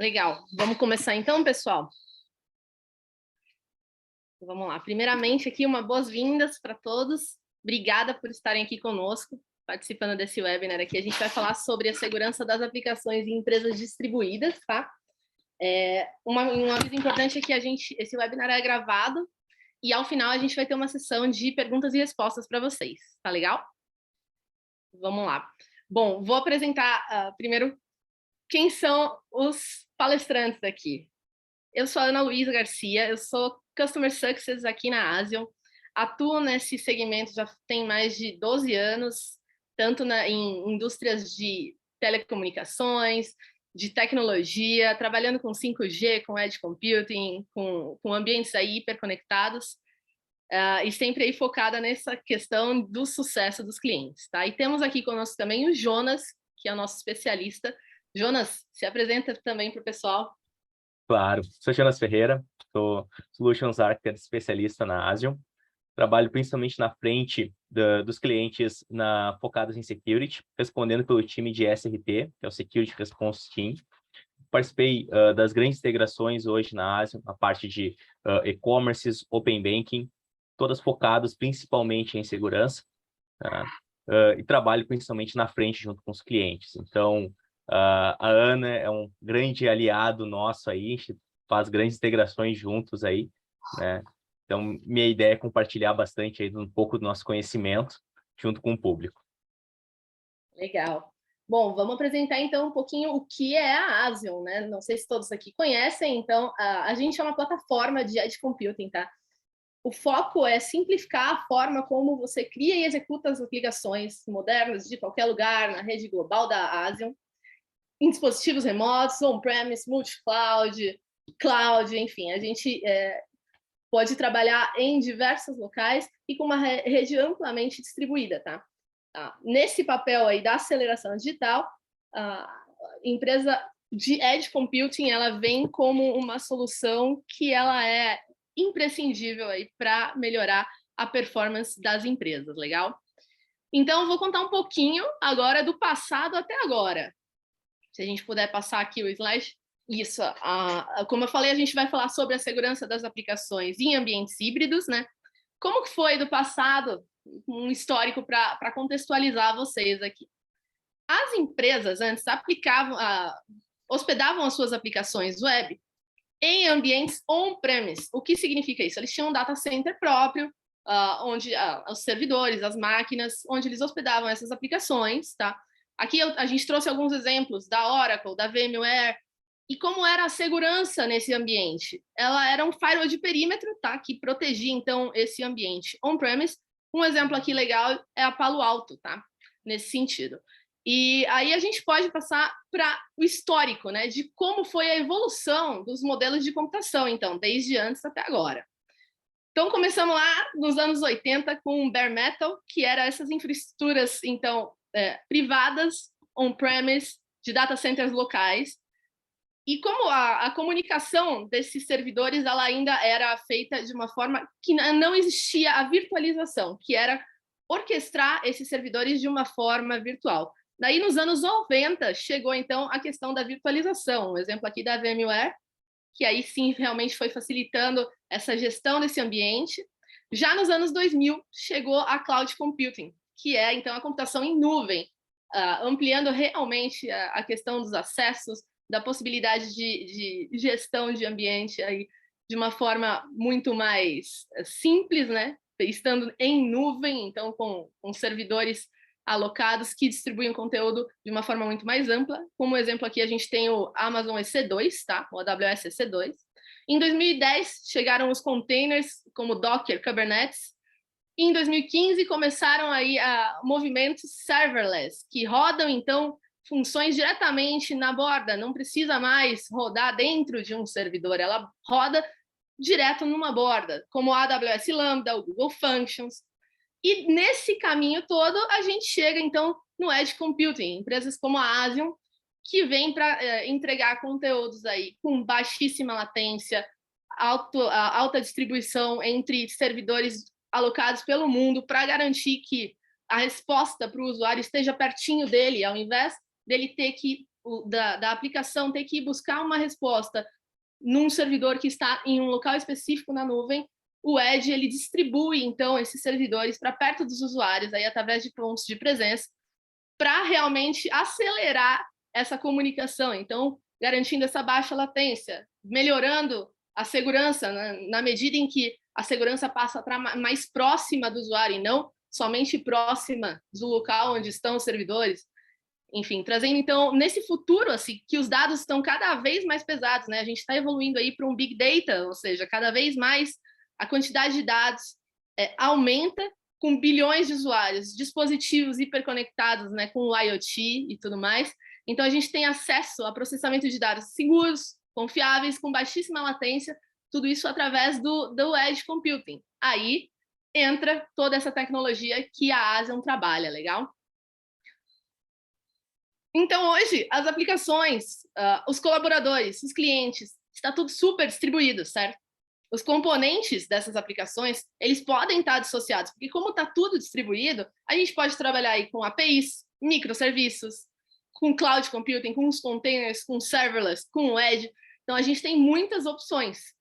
Legal. Vamos começar então, pessoal? Vamos lá. Primeiramente, aqui, boas-vindas para todos. Obrigada por estarem aqui conosco, participando desse webinar aqui. A gente vai falar sobre a segurança das aplicações em empresas distribuídas, tá? Um aviso importante é que esse webinar é gravado e, ao final, a gente vai ter uma sessão de perguntas e respostas para vocês. Tá legal? Vamos lá. Bom, vou apresentar primeiro quem são os palestrantes aqui. Eu sou a Ana Luísa Garcia, eu sou Customer Success aqui na Asian, atuo nesse segmento já tem mais de 12 anos, tanto em indústrias de telecomunicações, de tecnologia, trabalhando com 5G, com Edge Computing, com ambientes aí hiperconectados, e sempre aí focada nessa questão do sucesso dos clientes, tá? E temos aqui conosco também o Jonas, que é o nosso especialista. Jonas, se apresenta também para o pessoal. Claro, sou Jonas Ferreira, sou Solutions Architect especialista na Asian, trabalho principalmente na frente dos clientes focados em Security, respondendo pelo time de SRT, que é o Security Response Team. Participei das grandes integrações hoje na Asian, a parte de e-commerces, Open Banking, todas focadas principalmente em segurança, tá? E trabalho principalmente na frente junto com os clientes. Então, a Ana é um grande aliado nosso aí, a gente faz grandes integrações juntos aí, né? Então, minha ideia é compartilhar bastante aí um pouco do nosso conhecimento junto com o público. Legal. Bom, vamos apresentar então um pouquinho o que é a Asian, né? Não sei se todos aqui conhecem, então a gente é uma plataforma de Edge Computing, tá? O foco é simplificar a forma como você cria e executa as aplicações modernas de qualquer lugar na rede global da Asian, em dispositivos remotos, on-premise, multi-cloud, cloud, enfim, a gente pode trabalhar em diversos locais e com uma rede amplamente distribuída, tá? Nesse papel aí da aceleração digital, a empresa de Edge Computing, ela vem como uma solução que ela é imprescindível aí para melhorar a performance das empresas, legal? Então, eu vou contar um pouquinho agora do passado até agora. Se a gente puder passar aqui o slide. Isso, como eu falei, a gente vai falar sobre a segurança das aplicações em ambientes híbridos, né? Como que foi do passado? Um histórico para contextualizar vocês aqui. As empresas antes hospedavam as suas aplicações web em ambientes on-premise. O que significa isso? Eles tinham um data center próprio, onde os servidores, as máquinas, onde eles hospedavam essas aplicações, tá? Aqui a gente trouxe alguns exemplos da Oracle, da VMware, e como era a segurança nesse ambiente? Ela era um firewall de perímetro, tá? Que protegia, então, esse ambiente on-premise. Um exemplo aqui legal é a Palo Alto, tá? Nesse sentido. E aí a gente pode passar para o histórico, né? De como foi a evolução dos modelos de computação, então, desde antes até agora. Então, começamos lá nos anos 80 com o Bare Metal, que era essas infraestruturas, então, privadas, on-premise, de data centers locais. E como a comunicação desses servidores ela ainda era feita de uma forma que não existia a virtualização, que era orquestrar esses servidores de uma forma virtual. Daí, nos anos 90, chegou, então, a questão da virtualização. Um exemplo aqui da VMware, que aí sim realmente foi facilitando essa gestão desse ambiente. Já nos anos 2000, chegou a Cloud Computing, que é, então, a computação em nuvem, ampliando realmente a questão dos acessos, da possibilidade de gestão de ambiente aí de uma forma muito mais simples, né? Estando em nuvem, então com servidores alocados que distribuem conteúdo de uma forma muito mais ampla. Como exemplo aqui a gente tem o Amazon EC2, tá? O AWS EC2. Em 2010 chegaram os containers como Docker, Kubernetes. E em 2015 começaram aí movimentos serverless, que rodam então funções diretamente na borda, não precisa mais rodar dentro de um servidor, ela roda direto numa borda, como a AWS Lambda, o Google Functions. E nesse caminho todo, a gente chega, então, no Edge Computing, empresas como a Asian, que vem para entregar conteúdos aí com baixíssima latência, alta distribuição entre servidores alocados pelo mundo, para garantir que a resposta para o usuário esteja pertinho dele, ao invés dele ter que da aplicação ter que ir buscar uma resposta num servidor que está em um local específico na nuvem, o Edge ele distribui, então, esses servidores para perto dos usuários, aí, através de pontos de presença, para realmente acelerar essa comunicação. Então, garantindo essa baixa latência, melhorando a segurança, né, na medida em que a segurança passa para mais próxima do usuário e não somente próxima do local onde estão os servidores. Enfim, trazendo, então, nesse futuro, assim, que os dados estão cada vez mais pesados, né? A gente está evoluindo aí para um Big Data, ou seja, cada vez mais a quantidade de dados aumenta com bilhões de usuários, dispositivos hiperconectados, né, com o IoT e tudo mais. Então, a gente tem acesso a processamento de dados seguros, confiáveis, com baixíssima latência, tudo isso através do Edge Computing. Aí entra toda essa tecnologia que a Asian trabalha, legal? Então, hoje, as aplicações, os colaboradores, os clientes, está tudo super distribuído, certo? Os componentes dessas aplicações, eles podem estar dissociados, porque como está tudo distribuído, a gente pode trabalhar aí com APIs, microserviços, com cloud computing, com os containers, com serverless, com o Edge. Então, a gente tem muitas opções,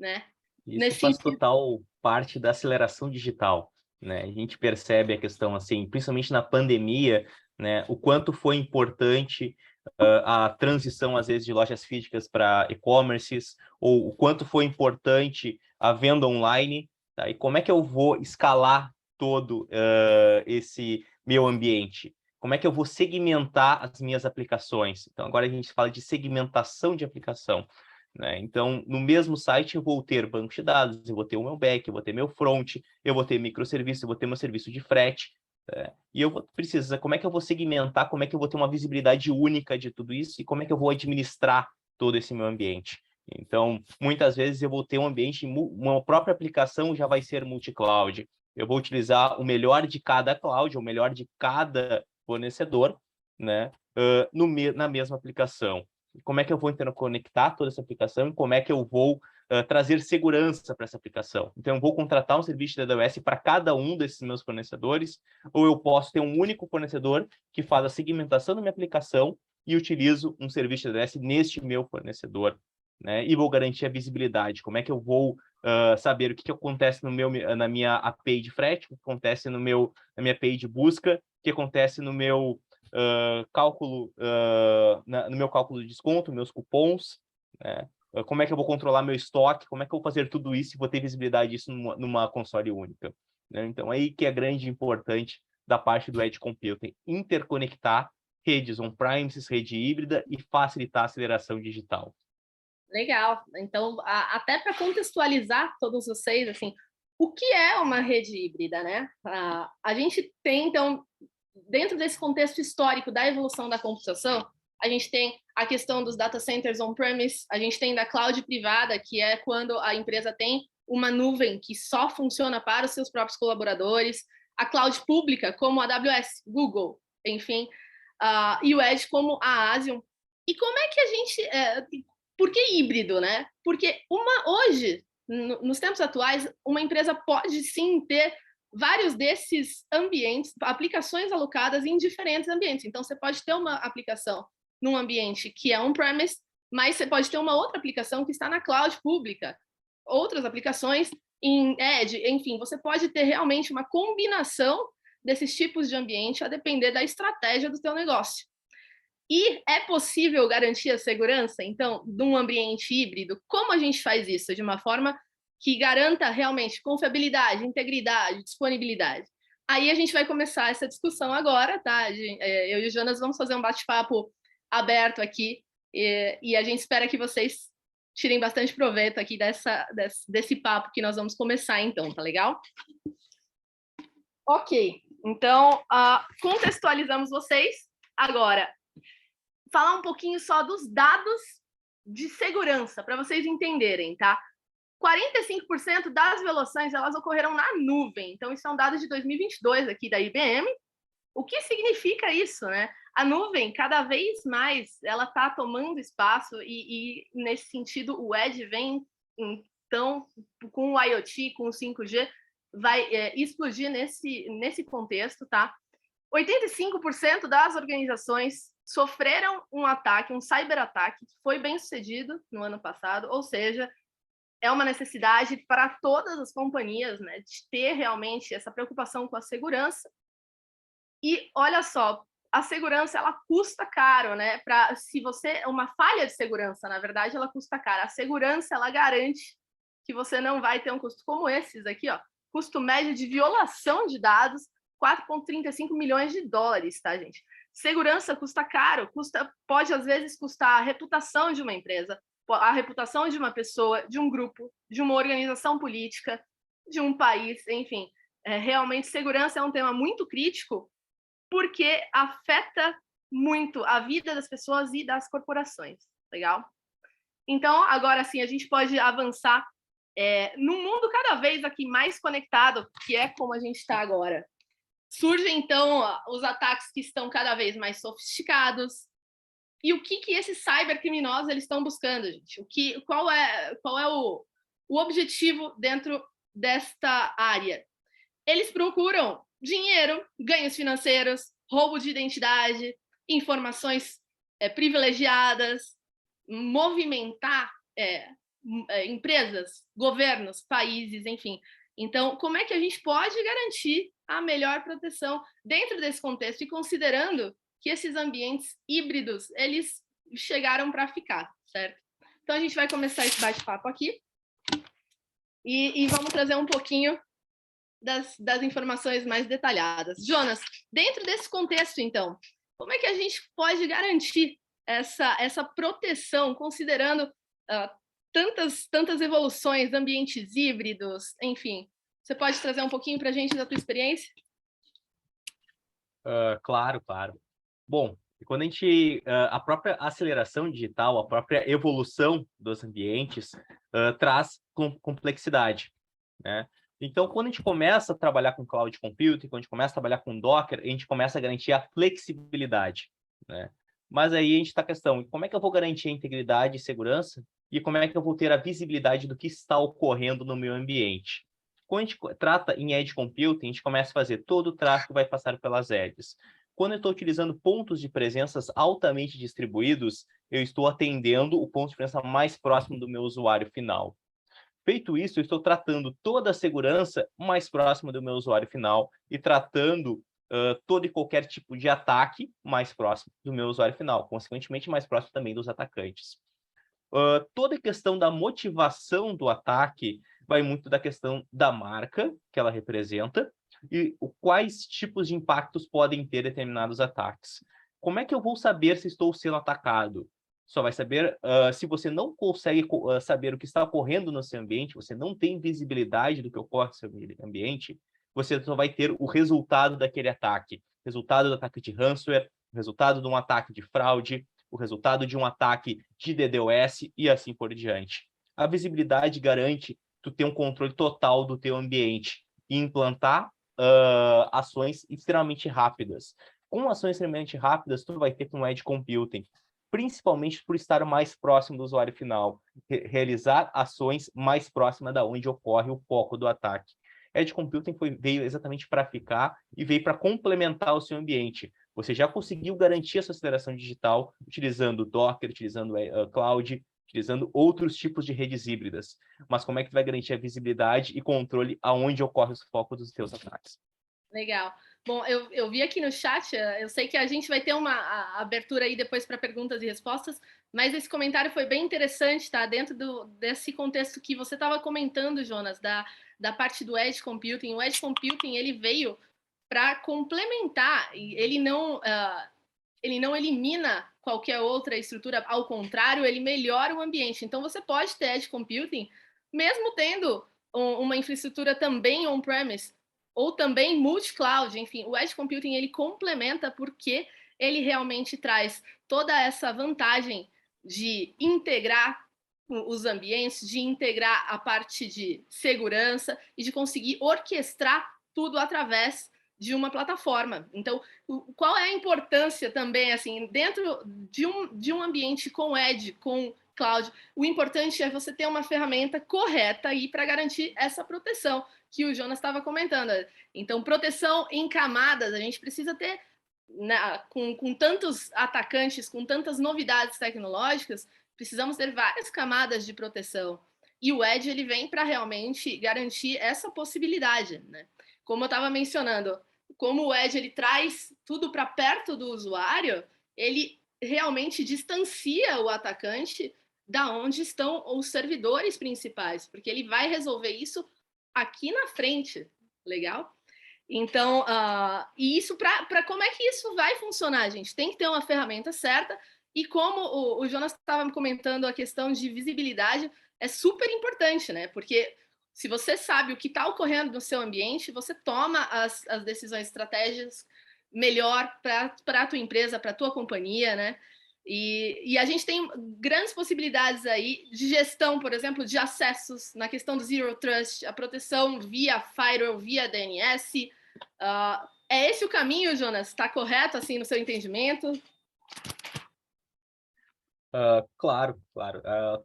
né? Isso faz total parte da aceleração digital, né? A gente percebe a questão, assim, principalmente na pandemia, né? O quanto foi importante a transição, às vezes, de lojas físicas para e-commerces, ou o quanto foi importante a venda online, tá? E como é que eu vou escalar todo esse meu ambiente? Como é que eu vou segmentar as minhas aplicações? Então, agora a gente fala de segmentação de aplicação, né? Então, no mesmo site eu vou ter banco de dados, eu vou ter o meu back, eu vou ter meu front, eu vou ter microserviço, eu vou ter meu serviço de frete, e eu vou precisar, como é que eu vou segmentar, como é que eu vou ter uma visibilidade única de tudo isso e como é que eu vou administrar todo esse meu ambiente. Então, muitas vezes eu vou ter um ambiente, uma própria aplicação já vai ser multi-cloud. Eu vou utilizar o melhor de cada cloud, o melhor de cada fornecedor, né, na mesma aplicação. Como é que eu vou interconectar toda essa aplicação e como é que eu vou trazer segurança para essa aplicação. Então, eu vou contratar um serviço da AWS para cada um desses meus fornecedores, ou eu posso ter um único fornecedor que faz a segmentação da minha aplicação e utilizo um serviço da AWS neste meu fornecedor, né? E vou garantir a visibilidade. Como é que eu vou saber o que acontece na minha API de frete, o que acontece na minha API de busca, o que acontece no meu cálculo, no meu cálculo de desconto, meus cupons, né? Como é que eu vou controlar meu estoque, como é que eu vou fazer tudo isso e vou ter visibilidade disso numa console única, né? Então, aí que é grande e importante da parte do Edge Computing, interconectar redes on-premises, rede híbrida e facilitar a aceleração digital. Legal. Então, até para contextualizar todos vocês, assim, o que é uma rede híbrida, né? A gente tem, então, dentro desse contexto histórico da evolução da computação, a gente tem a questão dos data centers on-premise, a gente tem da cloud privada, que é quando a empresa tem uma nuvem que só funciona para os seus próprios colaboradores, a cloud pública, como a AWS, Google, enfim, e o Edge como a Asian. E como é que a gente... por que híbrido, né? Porque hoje, nos tempos atuais, uma empresa pode sim ter vários desses ambientes, aplicações alocadas em diferentes ambientes. Então, você pode ter uma aplicação num ambiente que é on-premise, mas você pode ter uma outra aplicação que está na cloud pública, outras aplicações em Edge, enfim, você pode ter realmente uma combinação desses tipos de ambiente a depender da estratégia do seu negócio. E é possível garantir a segurança, então, de um ambiente híbrido? Como a gente faz isso? De uma forma que garanta realmente confiabilidade, integridade, disponibilidade. Aí a gente vai começar essa discussão agora, tá? Eu e o Jonas vamos fazer um bate-papo aberto aqui e a gente espera que vocês tirem bastante proveito aqui desse papo que nós vamos começar, então, tá legal? Ok, então contextualizamos vocês. Agora, falar um pouquinho só dos dados de segurança, para vocês entenderem, tá? 45% das violações, elas ocorreram na nuvem. Então, isso é um dado de 2022 aqui da IBM. O que significa isso, né? A nuvem, cada vez mais, ela está tomando espaço e, nesse sentido, o Edge vem, então, com o IoT, com o 5G, vai explodir nesse contexto, tá? 85% das organizações sofreram um ataque, um cyberataque, que foi bem sucedido no ano passado, ou seja, é uma necessidade para todas as companhias, né, de ter realmente essa preocupação com a segurança. E olha só, a segurança ela custa caro, né? Se você uma falha de segurança, na verdade, ela custa caro. A segurança ela garante que você não vai ter um custo como esses aqui, ó. Custo médio de violação de dados, 4,35 milhões de dólares, tá, gente? Segurança custa caro, pode às vezes custar a reputação de uma empresa, a reputação de uma pessoa, de um grupo, de uma organização política, de um país, enfim. Realmente, segurança é um tema muito crítico porque afeta muito a vida das pessoas e das corporações, legal? Então, agora sim, a gente pode avançar num mundo cada vez aqui mais conectado, que é como a gente está agora. Surgem, então, os ataques que estão cada vez mais sofisticados. E o que esses cybercriminosos eles estão buscando, gente? Qual é o objetivo dentro desta área? Eles procuram dinheiro, ganhos financeiros, roubo de identidade, informações privilegiadas, movimentar empresas, governos, países, enfim. Então, como é que a gente pode garantir a melhor proteção dentro desse contexto e considerando que esses ambientes híbridos, eles chegaram para ficar, certo? Então, a gente vai começar esse bate-papo aqui e vamos trazer um pouquinho das informações mais detalhadas. Jonas, dentro desse contexto, então, como é que a gente pode garantir essa proteção, considerando tantas evoluções, ambientes híbridos, enfim? Você pode trazer um pouquinho para a gente da tua experiência? Claro. Bom, quando a própria aceleração digital, a própria evolução dos ambientes traz complexidade, né? Então, quando a gente começa a trabalhar com cloud computing, quando a gente começa a trabalhar com Docker, a gente começa a garantir a flexibilidade, né? Mas aí a gente está a questão, como é que eu vou garantir a integridade e segurança? E como é que eu vou ter a visibilidade do que está ocorrendo no meu ambiente? Quando a gente trata em Edge Computing, a gente começa a fazer todo o tráfego vai passar pelas edges. Quando eu estou utilizando pontos de presenças altamente distribuídos, eu estou atendendo o ponto de presença mais próximo do meu usuário final. Feito isso, eu estou tratando toda a segurança mais próxima do meu usuário final e tratando todo e qualquer tipo de ataque mais próximo do meu usuário final, consequentemente mais próximo também dos atacantes. Toda a questão da motivação do ataque vai muito da questão da marca que ela representa e quais tipos de impactos podem ter determinados ataques. Como é que eu vou saber se estou sendo atacado? Só vai saber se você não consegue saber o que está ocorrendo no seu ambiente, você não tem visibilidade do que ocorre no seu ambiente, você só vai ter o resultado daquele ataque. Resultado do ataque de ransomware, resultado de um ataque de fraude, o resultado de um ataque de DDoS e assim por diante. A visibilidade garante tu ter um controle total do teu ambiente e implantar ações extremamente rápidas. Com ações extremamente rápidas, tu vai ter com Edge Computing, principalmente por estar mais próximo do usuário final, realizar ações mais próximas da onde ocorre o foco do ataque. Edge Computing veio exatamente para ficar e veio para complementar o seu ambiente. Você já conseguiu garantir essa aceleração digital utilizando Docker, utilizando Cloud, utilizando outros tipos de redes híbridas. Mas como é que tu vai garantir a visibilidade e controle aonde ocorre os focos dos teus ataques? Legal. Bom, eu vi aqui no chat, eu sei que a gente vai ter uma abertura aí depois para perguntas e respostas, mas esse comentário foi bem interessante, tá? Dentro desse contexto que você estava comentando, Jonas, da parte do Edge Computing. O Edge Computing, ele veio para complementar, ele não elimina qualquer outra estrutura, ao contrário, ele melhora o ambiente. Então, você pode ter Edge Computing, mesmo tendo uma infraestrutura também on-premise, ou também multi-cloud, enfim, o Edge Computing ele complementa porque ele realmente traz toda essa vantagem de integrar os ambientes, de integrar a parte de segurança e de conseguir orquestrar tudo através de uma plataforma. Então, qual é a importância também, assim, dentro de um ambiente com Edge, com Cloud, o importante é você ter uma ferramenta correta aí para garantir essa proteção que o Jonas estava comentando. Então, proteção em camadas, a gente precisa ter com tantos atacantes, com tantas novidades tecnológicas, precisamos ter várias camadas de proteção. E o Edge ele vem para realmente garantir essa possibilidade, né? Como eu estava mencionando, como o Edge ele traz tudo para perto do usuário, ele realmente distancia o atacante da onde estão os servidores principais, porque ele vai resolver isso aqui na frente, legal? Então, e isso para como é que isso vai funcionar, gente? Tem que ter uma ferramenta certa, e como o Jonas estava comentando a questão de visibilidade, é super importante, né? Porque se você sabe o que está ocorrendo no seu ambiente, você toma as decisões estratégicas melhor para a tua empresa, para a tua companhia, né? E a gente tem grandes possibilidades aí de gestão, por exemplo, de acessos na questão do Zero Trust, a proteção via firewall, via DNS. É esse o caminho, Jonas? Está correto, assim, no seu entendimento? Claro, claro.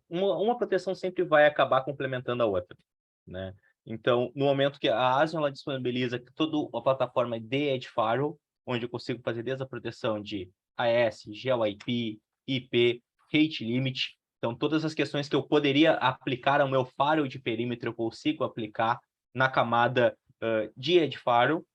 Uma proteção sempre vai acabar complementando a outra, né? Então, no momento que a Asian ela disponibiliza toda a plataforma de Edge Firewall, onde eu consigo fazer desde a proteção de AS, GeoIP, IP, Rate Limit. Então, todas as questões que eu poderia aplicar ao meu firewall de perímetro, eu consigo aplicar na camada de Edge Firewall,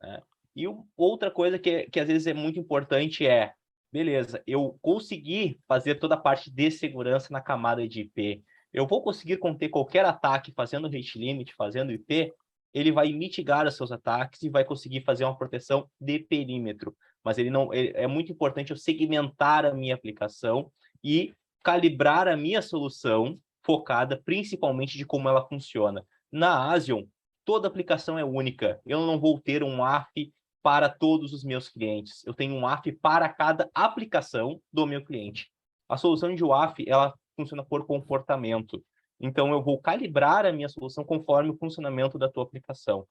né? E outra coisa que às vezes é muito importante é, beleza, eu consegui fazer toda a parte de segurança na camada de IP, eu vou conseguir conter qualquer ataque fazendo rate limit, fazendo IP, ele vai mitigar os seus ataques e vai conseguir fazer uma proteção de perímetro. Mas é muito importante eu segmentar a minha aplicação e calibrar a minha solução focada principalmente de como ela funciona. Na Asion, toda aplicação é única. Eu não vou ter um AF para todos os meus clientes. Eu tenho um AF para cada aplicação do meu cliente. A solução de WAF, ela funciona por comportamento. Então, eu vou calibrar a minha solução conforme o funcionamento da tua aplicação,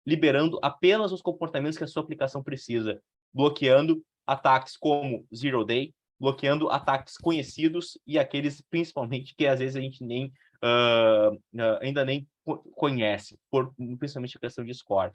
liberando apenas os comportamentos que a sua aplicação precisa, bloqueando ataques como Zero Day, bloqueando ataques conhecidos e aqueles, principalmente, que às vezes a gente ainda nem conhece, principalmente a questão de score.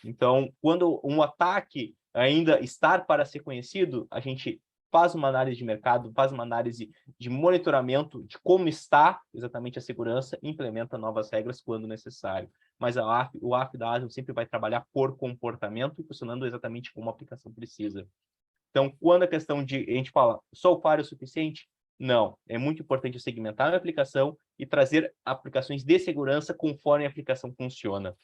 Então, quando um ataque ainda está para ser conhecido, a gente faz uma análise de mercado, faz uma análise de monitoramento de como está exatamente a segurança e implementa novas regras quando necessário. Mas o AF da Asian sempre vai trabalhar por comportamento e funcionando exatamente como a aplicação precisa. Então, quando a questão de a gente fala só o firewall é o suficiente, não. É muito importante segmentar a aplicação e trazer aplicações de segurança conforme a aplicação funciona.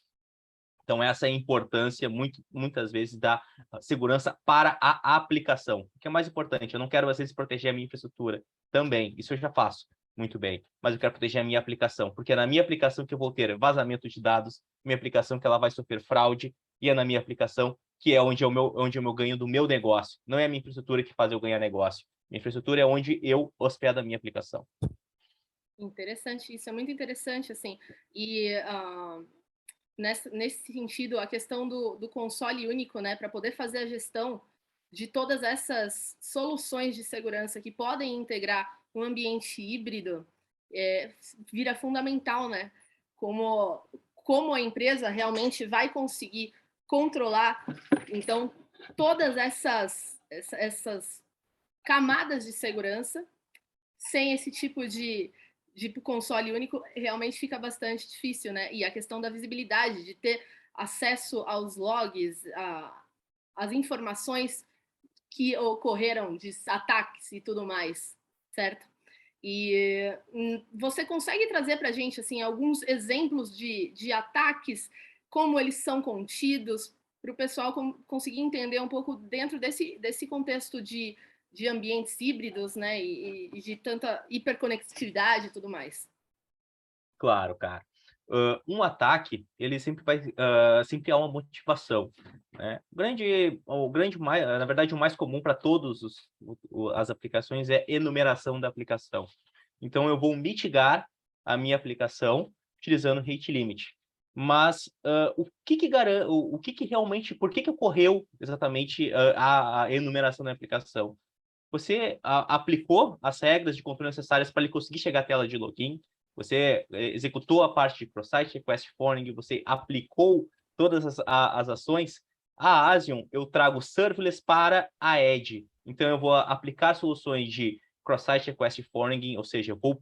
Então, essa é a importância, muitas vezes, da segurança para a aplicação. O que é mais importante? Eu não quero, às vezes, proteger a minha infraestrutura. Também, isso eu já faço muito bem. Mas eu quero proteger a minha aplicação, porque é na minha aplicação que eu vou ter vazamento de dados, minha aplicação que ela vai sofrer fraude, e é na minha aplicação que é onde é o meu ganho do meu negócio. Não é a minha infraestrutura que faz eu ganhar negócio. Minha infraestrutura é onde eu hospedo a minha aplicação. Interessante, isso é muito interessante, assim. E nesse sentido, a questão do console único, né, para poder fazer a gestão de todas essas soluções de segurança que podem integrar um ambiente híbrido, vira fundamental, né? Como a empresa realmente vai conseguir controlar, então, todas essas camadas de segurança sem esse tipo de console único, realmente fica bastante difícil, né? E a questão da visibilidade, de ter acesso aos logs, às informações que ocorreram de ataques e tudo mais, certo? E você consegue trazer para a gente assim, alguns exemplos de ataques, como eles são contidos, para o pessoal conseguir entender um pouco dentro desse contexto de ambientes híbridos, né, e de tanta hiperconectividade e tudo mais. Claro, cara. Um ataque, ele sempre há uma motivação, né? Na verdade, o mais comum para todas as aplicações é enumeração da aplicação. Então, eu vou mitigar a minha aplicação utilizando rate limit. Mas o que garante, o que realmente, por que ocorreu exatamente a enumeração da aplicação? Você aplicou as regras de controle necessárias para ele conseguir chegar à tela de login, você executou a parte de cross-site request forwarding, você aplicou todas as ações, A Asium, eu trago serverless para a Edge. Então, eu vou aplicar soluções de cross-site request forwarding, ou seja, eu vou,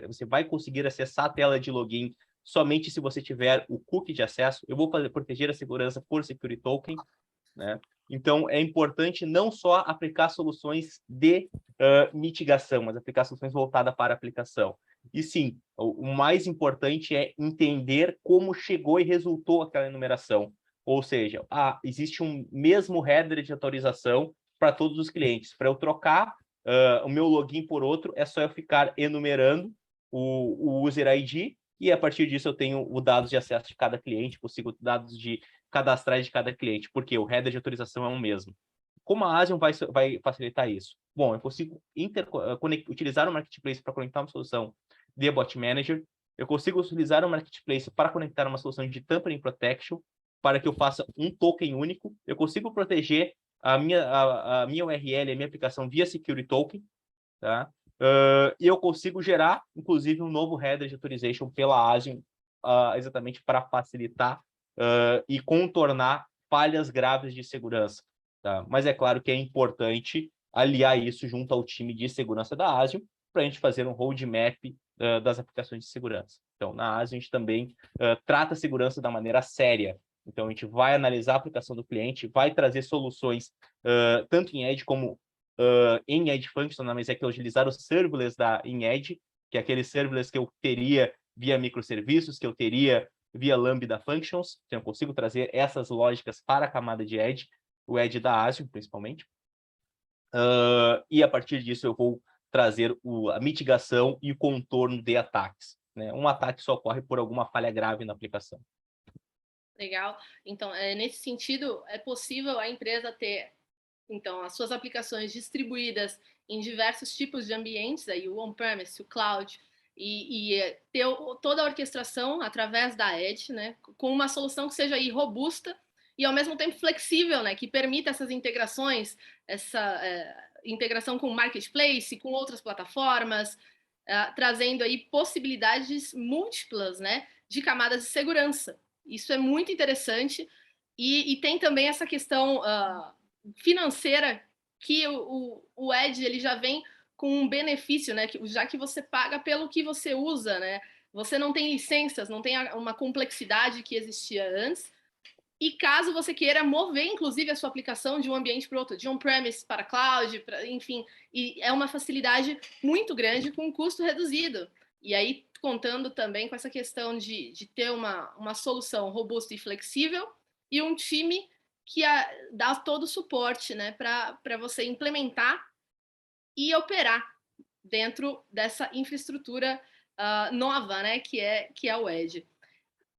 você vai conseguir acessar a tela de login somente se você tiver o cookie de acesso. Eu vou proteger a segurança por security token, né? Então, é importante não só aplicar soluções de mitigação, mas aplicar soluções voltadas para a aplicação. E sim, o mais importante é entender como chegou e resultou aquela enumeração. Ou seja, existe um mesmo header de autorização para todos os clientes. Para eu trocar o meu login por outro, é só eu ficar enumerando o user ID, e a partir disso eu tenho os dados de acesso de cada cliente, consigo dados de cadastrais de cada cliente, porque o header de autorização é o mesmo. Como a Asium vai facilitar isso? Bom, eu consigo utilizar o Marketplace para conectar uma solução de Bot Manager, eu consigo utilizar o Marketplace para conectar uma solução de Tampering Protection, para que eu faça um token único, eu consigo proteger a minha URL, a minha aplicação via Security Token, tá? E eu consigo gerar, inclusive, um novo header de authorization pela Asium, exatamente para facilitar e contornar falhas graves de segurança. Tá? Mas é claro que é importante aliar isso junto ao time de segurança da Asium para a gente fazer um roadmap das aplicações de segurança. Então, na Asium, a gente também trata a segurança da maneira séria. Então, a gente vai analisar a aplicação do cliente, vai trazer soluções tanto em Edge como em Edge Functional, mas é que eu utilizar o serverless em Edge, que é aquele serverless que eu teria via microserviços, que eu teria via Lambda Functions. Então, eu consigo trazer essas lógicas para a camada de Edge, o Edge da Asium, principalmente. E a partir disso, eu vou trazer a mitigação e o contorno de ataques. Né? Um ataque só ocorre por alguma falha grave na aplicação. Legal. Então, nesse sentido, é possível a empresa ter então as suas aplicações distribuídas em diversos tipos de ambientes, aí o on-premise, o cloud, e ter toda a orquestração através da Edge, né, com uma solução que seja aí robusta e ao mesmo tempo flexível, né, que permita essas integrações, essa integração com o marketplace, com outras plataformas, trazendo aí possibilidades múltiplas, né, de camadas de segurança. Isso é muito interessante e tem também essa questão financeira que o Edge ele já vem com um benefício, né? Já que você paga pelo que você usa, né? Você não tem licenças, não tem uma complexidade que existia antes. E caso você queira mover, inclusive, a sua aplicação de um ambiente para outro, de on-premise para cloud, enfim, e é uma facilidade muito grande com um custo reduzido. E aí, contando também com essa questão de ter uma solução robusta e flexível e um time que dá todo o suporte, né, para você implementar e operar dentro dessa infraestrutura nova, né, que é o Edge.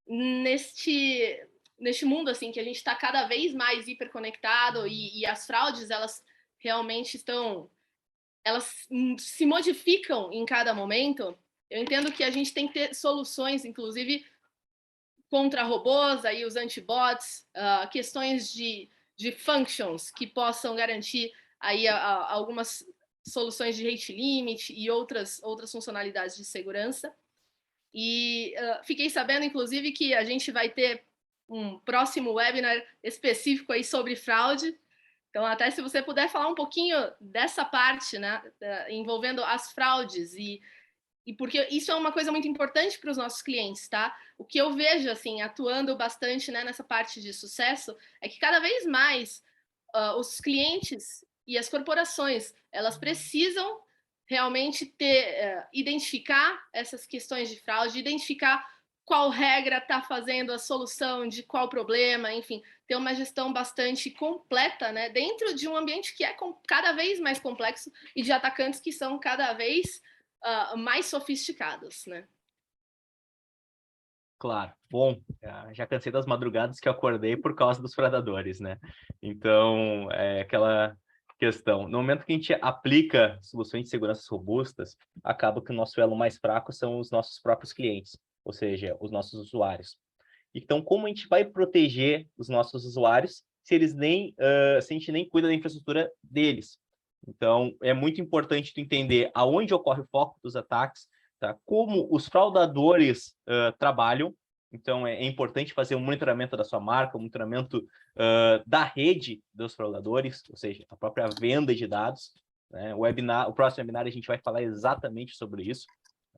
Neste mundo assim que a gente está cada vez mais hiperconectado e as fraudes elas realmente elas se modificam em cada momento. Eu entendo que a gente tem que ter soluções, inclusive contra robôs, aí os antibots, questões de functions que possam garantir aí algumas soluções de rate limit e outras funcionalidades de segurança. E fiquei sabendo, inclusive, que a gente vai ter um próximo webinar específico aí sobre fraude. Então, até se você puder falar um pouquinho dessa parte, né, envolvendo as fraudes e porque isso é uma coisa muito importante para os nossos clientes, tá? O que eu vejo, assim, atuando bastante, né, nessa parte de sucesso, é que cada vez mais os clientes e as corporações, elas precisam realmente identificar essas questões de fraude, identificar qual regra está fazendo a solução de qual problema, enfim, ter uma gestão bastante completa, né, dentro de um ambiente que é cada vez mais complexo e de atacantes que são cada vez mais sofisticados, né? Claro. Bom, já cansei das madrugadas que eu acordei por causa dos predadores, né? Então, é aquela questão. No momento que a gente aplica soluções de segurança robustas, acaba que o nosso elo mais fraco são os nossos próprios clientes, ou seja, os nossos usuários. Então, como a gente vai proteger os nossos usuários se eles se a gente nem cuida da infraestrutura deles? Então, é muito importante tu entender aonde ocorre o foco dos ataques, tá? Como os fraudadores trabalham, Então, é importante fazer um monitoramento da sua marca, um monitoramento da rede dos fraudadores, ou seja, a própria venda de dados, né? O próximo webinar a gente vai falar exatamente sobre isso,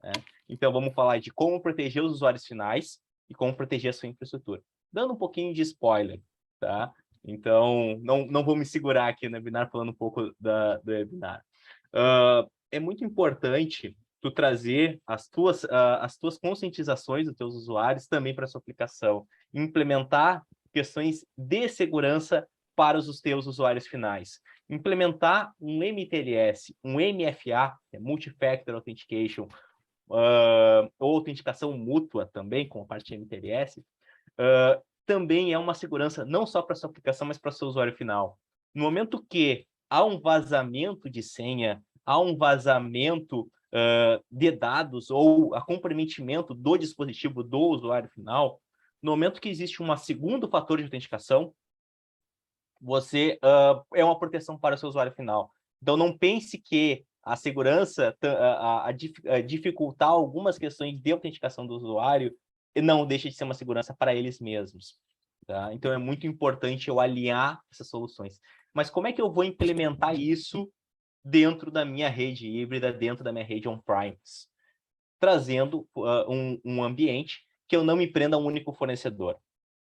né? Então, vamos falar de como proteger os usuários finais e como proteger a sua infraestrutura. Dando um pouquinho de spoiler, tá? Então, não vou me segurar aqui no webinar falando um pouco do webinar. É muito importante tu trazer as tuas conscientizações dos teus usuários também para a sua aplicação. Implementar questões de segurança para os teus usuários finais. Implementar um MTLS, um MFA, que é Multi-Factor Authentication, ou autenticação mútua também, com a parte de MTLS, também é uma segurança não só para a sua aplicação, mas para o seu usuário final. No momento que há um vazamento de senha, há um vazamento de dados ou a comprometimento do dispositivo do usuário final, no momento que existe um segundo fator de autenticação, você é uma proteção para o seu usuário final. Então, não pense que a segurança, dificultar algumas questões de autenticação do usuário, não deixa de ser uma segurança para eles mesmos. Tá? Então, é muito importante eu alinhar essas soluções. Mas como é que eu vou implementar isso dentro da minha rede híbrida, dentro da minha rede on-premise? Trazendo um ambiente que eu não me prenda a um único fornecedor.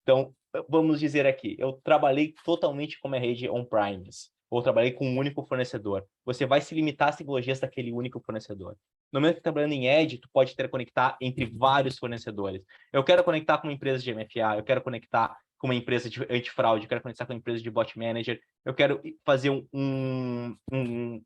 Então, vamos dizer aqui, eu trabalhei totalmente com a rede on-premise, ou trabalhei com um único fornecedor. Você vai se limitar às tecnologias daquele único fornecedor. No momento que está trabalhando em Edge, tu pode conectar entre vários fornecedores. Eu quero conectar com uma empresa de MFA, eu quero conectar com uma empresa de antifraude, eu quero conectar com uma empresa de bot manager, eu quero fazer um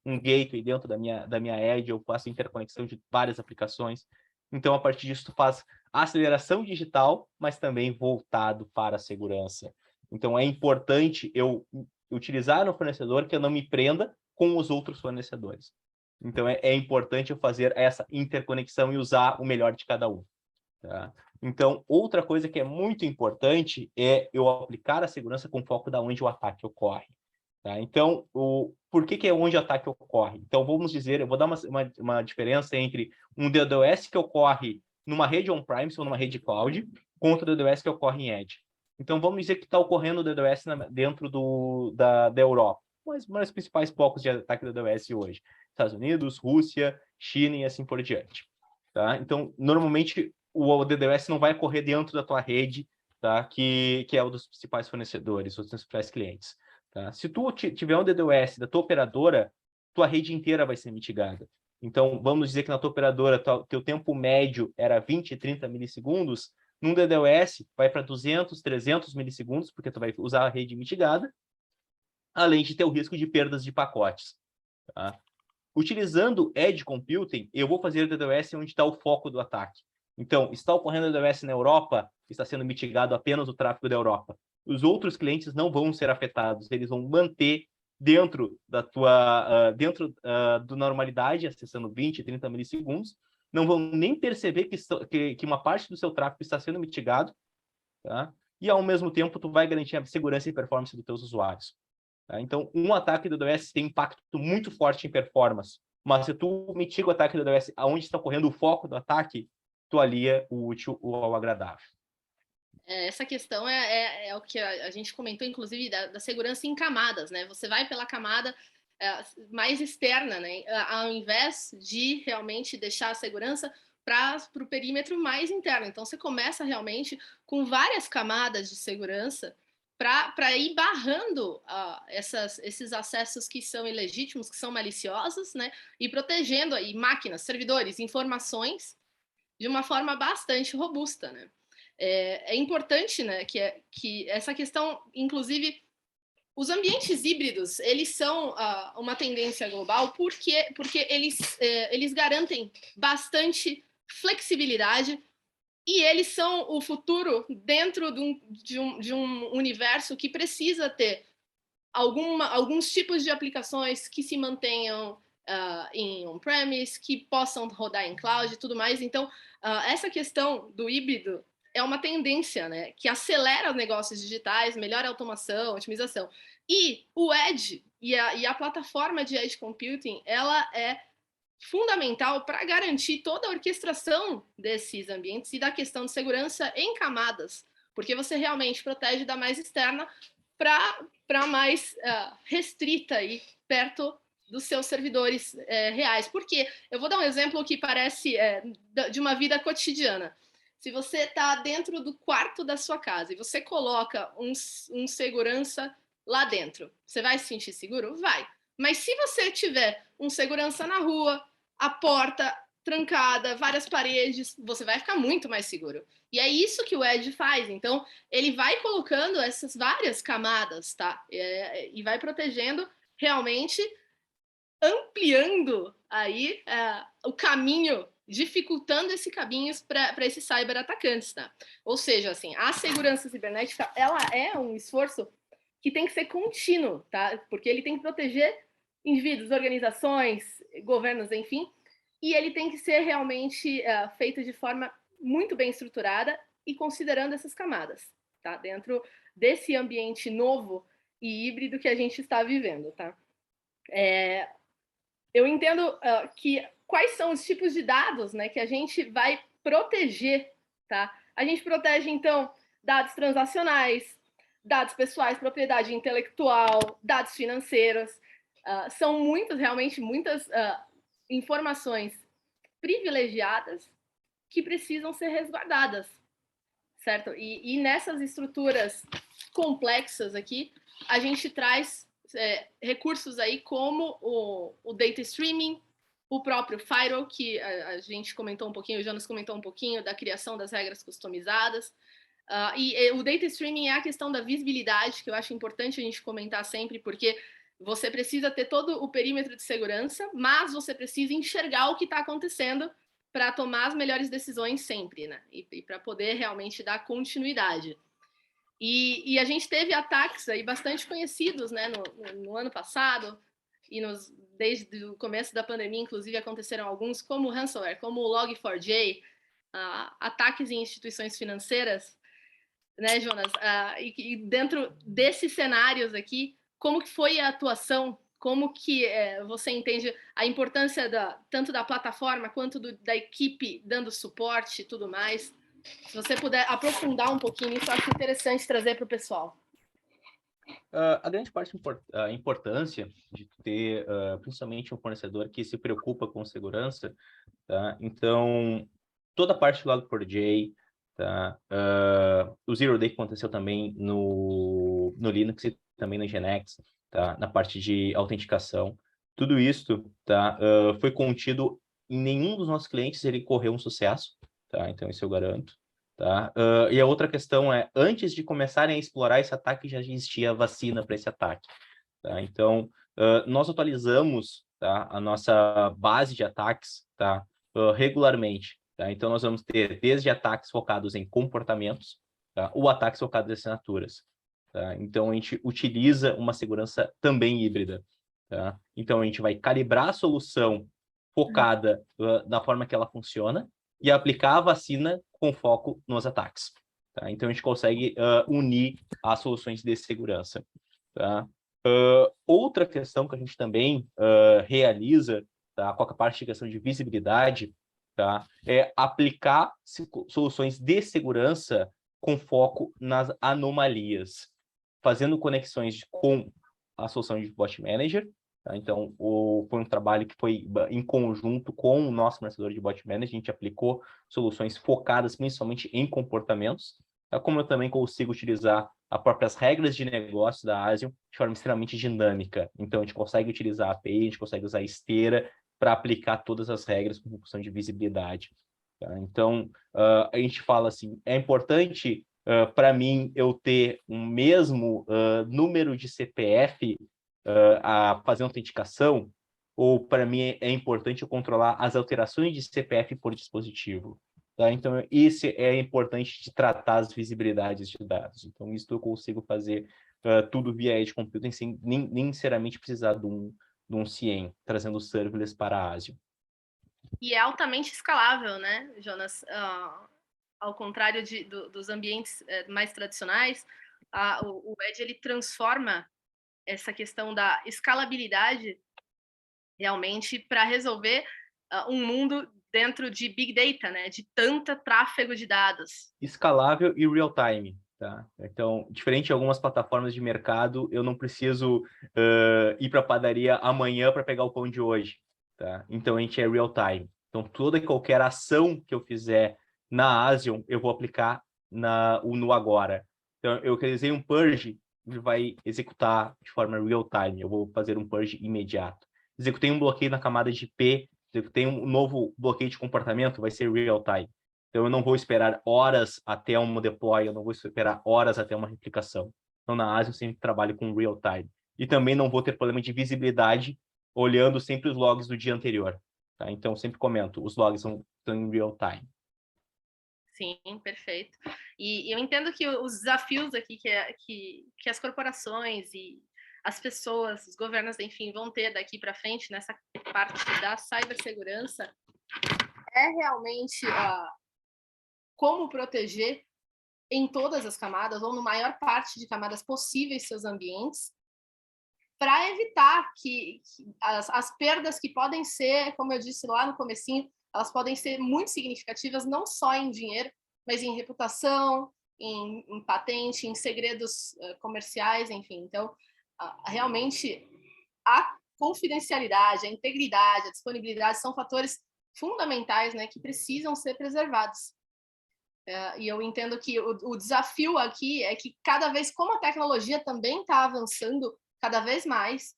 gateway dentro da minha Edge, eu faço interconexão de várias aplicações. Então, a partir disso, tu faz aceleração digital, mas também voltado para a segurança. Então, é importante eu utilizar no fornecedor que eu não me prenda com os outros fornecedores. Então, é importante eu fazer essa interconexão e usar o melhor de cada um. Tá? Então, outra coisa que é muito importante é eu aplicar a segurança com foco da onde o ataque ocorre. Tá? Então, por que é onde o ataque ocorre? Então, vamos dizer, eu vou dar uma diferença entre um DDoS que ocorre numa rede on-premise ou numa rede cloud contra o DDoS que ocorre em Edge. Então, vamos dizer que está ocorrendo o DDoS dentro da Europa. Mas os principais focos de ataque DDoS hoje. Estados Unidos, Rússia, China e assim por diante. Tá? Então, normalmente, o DDoS não vai ocorrer dentro da tua rede, tá? que é um dos principais fornecedores, os principais clientes. Tá? Se tu tiver um DDoS da tua operadora, tua rede inteira vai ser mitigada. Então, vamos dizer que na tua operadora, teu tempo médio era 20, 30 milissegundos, num DDoS vai para 200, 300 milissegundos, porque tu vai usar a rede mitigada, além de ter o risco de perdas de pacotes. Tá? Utilizando Edge Computing, eu vou fazer o DDoS onde está o foco do ataque. Então, está ocorrendo DDoS na Europa, está sendo mitigado apenas o tráfego da Europa. Os outros clientes não vão ser afetados, eles vão manter dentro da normalidade, acessando 20, 30 milissegundos, não vão nem perceber que uma parte do seu tráfego está sendo mitigado, tá? E ao mesmo tempo tu vai garantir a segurança e performance dos teus usuários. Tá? Então, um ataque do DDoS tem impacto muito forte em performance, mas se tu mitiga o ataque do DDoS aonde está ocorrendo o foco do ataque, tu alia o útil ao agradável. Essa questão é o que a gente comentou, inclusive, da segurança em camadas, né? Você vai pela camada mais externa, né? Ao invés de realmente deixar a segurança para o perímetro mais interno. Então, você começa realmente com várias camadas de segurança para ir barrando esses acessos que são ilegítimos, que são maliciosos, né? E protegendo aí máquinas, servidores, informações de uma forma bastante robusta, né? É importante, né, que essa questão, inclusive, os ambientes híbridos, eles são uma tendência global porque eles garantem bastante flexibilidade e eles são o futuro dentro de um universo que precisa ter alguns tipos de aplicações que se mantenham em on-premise, que possam rodar em cloud e tudo mais. Então, essa questão do híbrido é uma tendência, né, que acelera os negócios digitais, melhora a automação, otimização. E o Edge e a plataforma de Edge Computing, ela é fundamental para garantir toda a orquestração desses ambientes e da questão de segurança em camadas, porque você realmente protege da mais externa para mais restrita aí, perto dos seus servidores reais. Porque eu vou dar um exemplo que parece de uma vida cotidiana. Se você está dentro do quarto da sua casa e você coloca um segurança lá dentro, você vai se sentir seguro? Vai. Mas se você tiver um segurança na rua, a porta trancada, várias paredes, você vai ficar muito mais seguro. E é isso que o Edge faz. Então, ele vai colocando essas várias camadas, tá? E vai protegendo, realmente ampliando aí o caminho, dificultando esse caminho para esses cyberatacantes, tá? Ou seja, assim, a segurança cibernética, ela é um esforço que tem que ser contínuo, tá? Porque ele tem que proteger indivíduos, organizações, governos, enfim, e ele tem que ser realmente feito de forma muito bem estruturada e considerando essas camadas, tá? Dentro desse ambiente novo e híbrido que a gente está vivendo, tá? Eu entendo que quais são os tipos de dados, né, que a gente vai proteger, tá? A gente protege, então, dados transacionais, dados pessoais, propriedade intelectual, dados financeiros. São muitas, realmente, muitas informações privilegiadas que precisam ser resguardadas, certo? E nessas estruturas complexas aqui, a gente traz recursos aí como o data streaming, o próprio Firewall, que a gente comentou um pouquinho, o Jonas comentou um pouquinho da criação das regras customizadas. E o data streaming é a questão da visibilidade, que eu acho importante a gente comentar sempre, porque você precisa ter todo o perímetro de segurança, mas você precisa enxergar o que está acontecendo para tomar as melhores decisões sempre, né? E para poder realmente dar continuidade. E a gente teve ataques aí bastante conhecidos, né, no ano passado, e desde o começo da pandemia, inclusive, aconteceram alguns, como o ransomware, como o Log4j, ataques em instituições financeiras, né, Jonas? E dentro desses cenários aqui, como que foi a atuação? Como que você entende a importância tanto da plataforma quanto da equipe dando suporte e tudo mais? Se você puder aprofundar um pouquinho, isso eu acho interessante trazer para o pessoal. A grande parte a importância de ter principalmente um fornecedor que se preocupa com segurança, tá? Então, toda a parte do Log4j, tá? O Zero Day que aconteceu também no Linux e também no Nginx, tá? Na parte de autenticação. Tudo isso, tá? Foi contido em nenhum dos nossos clientes, ele correu um sucesso, tá? Então, isso eu garanto. Tá? E a outra questão é, antes de começarem a explorar esse ataque, já existia vacina para esse ataque. Tá? Então, nós atualizamos, tá, a nossa base de ataques, tá, regularmente. Tá? Então, nós vamos ter desde ataques focados em comportamentos, tá, ou ataques focados em assinaturas. Tá? Então, a gente utiliza uma segurança também híbrida. Tá? Então, a gente vai calibrar a solução focada na forma que ela funciona e aplicar a vacina com foco nos ataques. Tá? Então, a gente consegue unir as soluções de segurança. Tá? Outra questão que a gente também realiza, tá, com a parte de questão de visibilidade, tá, é aplicar soluções de segurança com foco nas anomalias, fazendo conexões com a solução de Bot Manager. Tá? Então, foi um trabalho que foi em conjunto com o nosso fornecedor de Bot Manager, a gente aplicou soluções focadas principalmente em comportamentos, tá? Como eu também consigo utilizar as próprias regras de negócio da Asium de forma extremamente dinâmica. Então, a gente consegue utilizar a API, a gente consegue usar a esteira para aplicar todas as regras com função de visibilidade. Tá? Então, a gente fala assim, é importante para mim eu ter um mesmo número de CPF a fazer autenticação, ou para mim é importante eu controlar as alterações de CPF por dispositivo. Tá? Então, isso é importante de tratar as visibilidades de dados. Então, isso eu consigo fazer tudo via Edge Computing sem nem necessariamente precisar de um CIEM, trazendo serverless para a Asium. E é altamente escalável, né, Jonas? Ao contrário dos ambientes mais tradicionais, o Edge ele transforma essa questão da escalabilidade realmente para resolver um mundo dentro de Big Data, né? De tanta tráfego de dados. Escalável e real-time, tá? Então, diferente de algumas plataformas de mercado, eu não preciso ir para a padaria amanhã para pegar o pão de hoje, tá? Então, a gente é real-time. Então, toda e qualquer ação que eu fizer na Asium, eu vou aplicar no agora. Então, eu realizei um purge, ele vai executar de forma real-time. Eu vou fazer um purge imediato. Executei um bloqueio na camada de IP, executei um novo bloqueio de comportamento, vai ser real-time. Então, eu não vou esperar horas até um deploy, eu não vou esperar horas até uma replicação. Então, na Asium, eu sempre trabalho com real-time. E também não vou ter problema de visibilidade olhando sempre os logs do dia anterior. Tá? Então, sempre comento, os logs estão em real-time. Sim, perfeito. E eu entendo que os desafios aqui que as corporações e as pessoas, os governos, enfim, vão ter daqui para frente nessa parte da cibersegurança é realmente como proteger em todas as camadas, ou no maior parte de camadas possíveis, seus ambientes, para evitar que as perdas que podem ser, como eu disse lá no comecinho, elas podem ser muito significativas, não só em dinheiro, mas em reputação, em patente, em segredos comerciais, enfim. Então, realmente, a confidencialidade, a integridade, a disponibilidade são fatores fundamentais, né, que precisam ser preservados. E eu entendo que o desafio aqui é que cada vez, como a tecnologia também está avançando cada vez mais,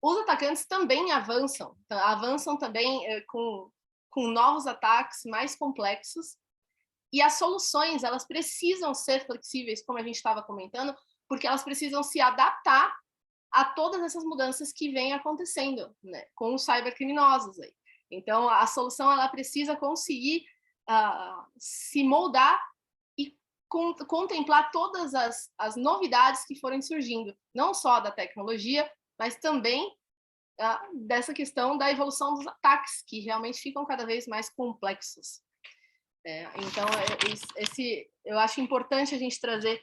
os atacantes também avançam também com novos ataques mais complexos, e as soluções, elas precisam ser flexíveis, como a gente estava comentando, porque elas precisam se adaptar a todas essas mudanças que vêm acontecendo, né, com os cybercriminosos aí. Então, a solução, ela precisa conseguir se moldar e contemplar todas as novidades que forem surgindo, não só da tecnologia, mas também dessa questão da evolução dos ataques, que realmente ficam cada vez mais complexos. Então, eu acho importante a gente trazer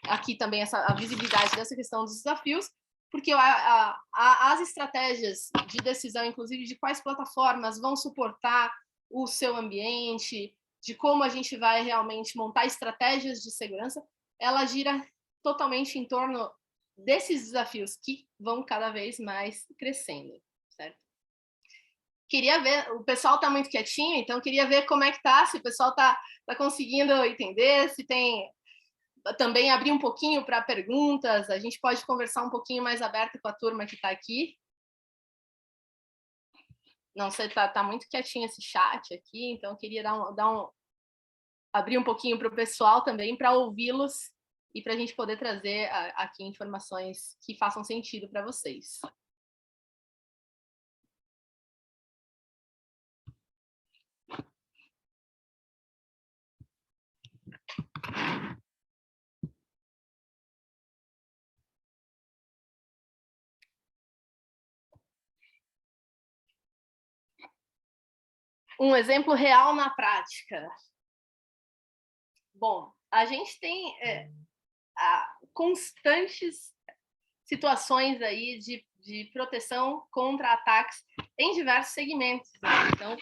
aqui também a visibilidade dessa questão dos desafios, porque as estratégias de decisão, inclusive de quais plataformas vão suportar o seu ambiente, de como a gente vai realmente montar estratégias de segurança, ela gira totalmente em torno desses desafios que vão cada vez mais crescendo, certo? Queria ver, o pessoal está muito quietinho, então queria ver como é que tá, se o pessoal tá conseguindo entender, se tem também abrir um pouquinho para perguntas, a gente pode conversar um pouquinho mais aberto com a turma que está aqui. Não sei, tá muito quietinho esse chat aqui, então eu queria abrir um pouquinho para o pessoal também, para ouvi-los e para a gente poder trazer aqui informações que façam sentido para vocês. Um exemplo real na prática. Bom, a gente tem constantes situações aí de proteção contra ataques em diversos segmentos. Né? Então,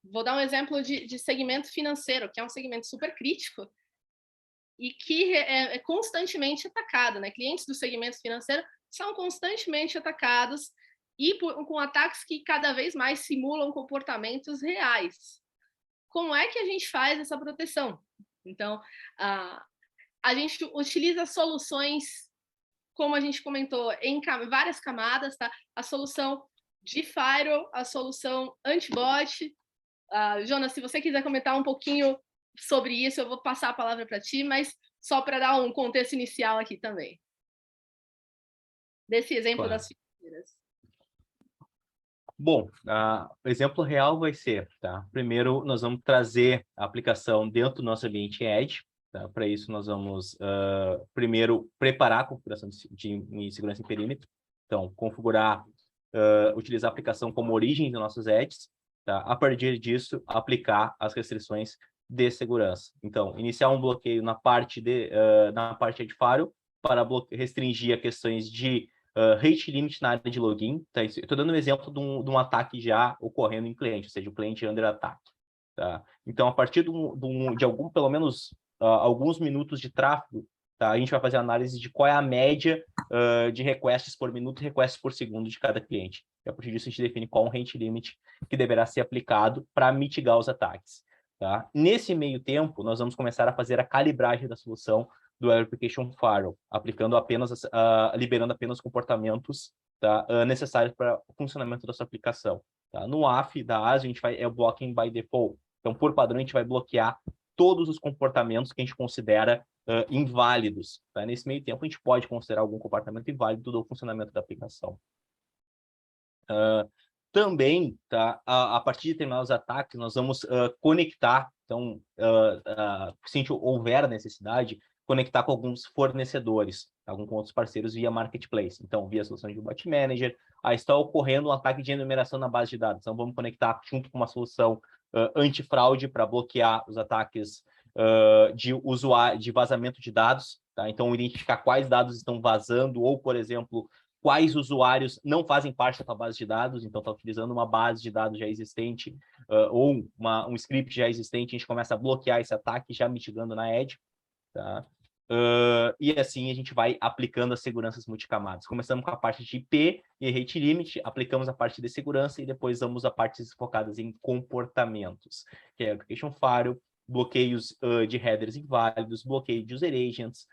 vou dar um exemplo de segmento financeiro, que é um segmento super crítico e que é constantemente atacado. Né? Clientes do segmento financeiro são constantemente atacados e com ataques que cada vez mais simulam comportamentos reais. Como é que a gente faz essa proteção? Então, a gente utiliza soluções, como a gente comentou, em várias camadas, tá? A solução de firewall, a solução anti-bot. Jonas, se você quiser comentar um pouquinho sobre isso, eu vou passar a palavra para ti, mas só para dar um contexto inicial aqui também. Desse exemplo das financeiras. Bom, o exemplo real vai ser, tá? Primeiro, nós vamos trazer a aplicação dentro do nosso ambiente Edge. Tá? Para isso, nós vamos, primeiro, preparar a configuração de segurança em perímetro. Então, configurar, utilizar a aplicação como origem dos nossos edges. Tá? A partir disso, aplicar as restrições de segurança. Então, iniciar um bloqueio na parte de firewall para restringir a questões de rate limit na área de login. Tá? Estou dando um exemplo de um ataque já ocorrendo em cliente, ou seja, o cliente under ataque. Tá? Então, a partir de algum, pelo menos, alguns minutos de tráfego, tá? A gente vai fazer análise de qual é a média de requests por minuto e requests por segundo de cada cliente. E a partir disso, a gente define qual o rate limit que deverá ser aplicado para mitigar os ataques. Tá? Nesse meio tempo, nós vamos começar a fazer a calibragem da solução do Web Application Firewall, liberando apenas comportamentos, tá, necessários para o funcionamento da sua aplicação. Tá? No AF da ASIO, é o blocking by default. Então, por padrão, a gente vai bloquear todos os comportamentos que a gente considera inválidos. Tá? Nesse meio tempo, a gente pode considerar algum comportamento inválido do funcionamento da aplicação. Também, tá, a partir de determinados ataques, nós vamos conectar, então, se houver a necessidade, conectar com alguns fornecedores, com outros parceiros via Marketplace. Então, via solução de Bot Manager, está ocorrendo um ataque de enumeração na base de dados. Então, vamos conectar junto com uma solução antifraude para bloquear os ataques de vazamento de dados. Tá? Então, identificar quais dados estão vazando ou, por exemplo, quais usuários não fazem parte da base de dados, então está utilizando uma base de dados já existente ou um script já existente, a gente começa a bloquear esse ataque, já mitigando na edge. Tá? E assim a gente vai aplicando as seguranças multicamadas. Começamos com a parte de IP e rate limit, aplicamos a parte de segurança e depois vamos a partes focadas em comportamentos, que é Application Firewall, bloqueios de headers inválidos, bloqueio de user agents,